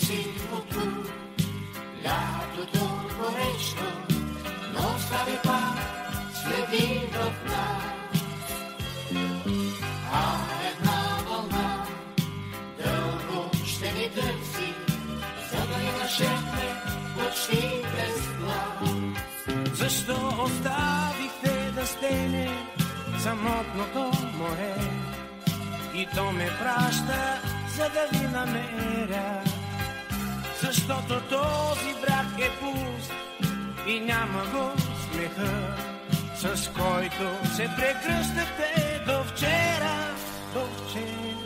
си оттук, лятото горещо, но остави пак следи в нас. А една вълна дълго ще ни търси, за да ни нашепне почти без глас. Защо оставихте да стене самотното море? И то ме праща, за да ви намеря. Защото този брак е пуст и няма го смеха, с който се прегръщате до вчера, до вчера.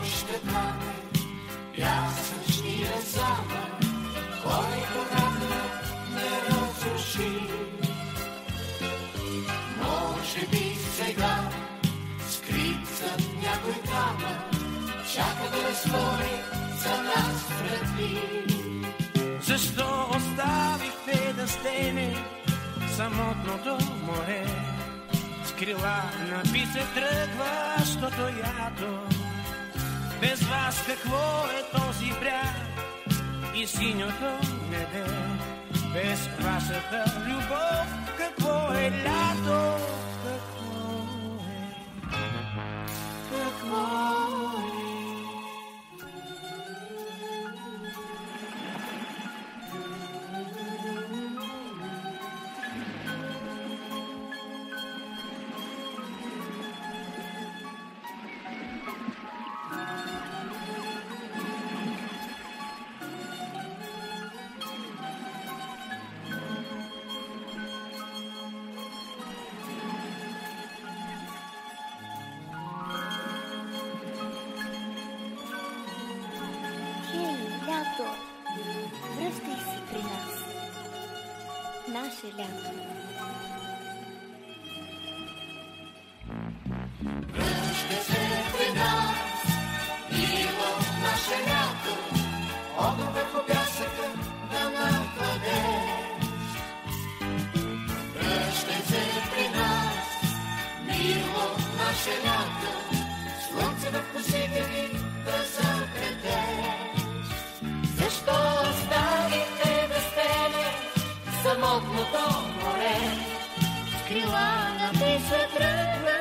Още тане пясъчния замък, който равно не разруши. Може би сега скрит зад някой камък чака да разтвори за нас врати. Защо оставихте да стене самотното море? С крила наби се тръгващото ято. Без вас какво е този бряг и синьото небе? Без вашата любов какво е лято? Какво е? Връщай се при нас, наше лято. Връщай се при нас, мило наше лято, огън върху пясъка да накладеш. Връщай се при нас, мило наше лято, слънце в косите ви да запретеш. Защо оставихте да стене самотното море? С крила наби се тръгва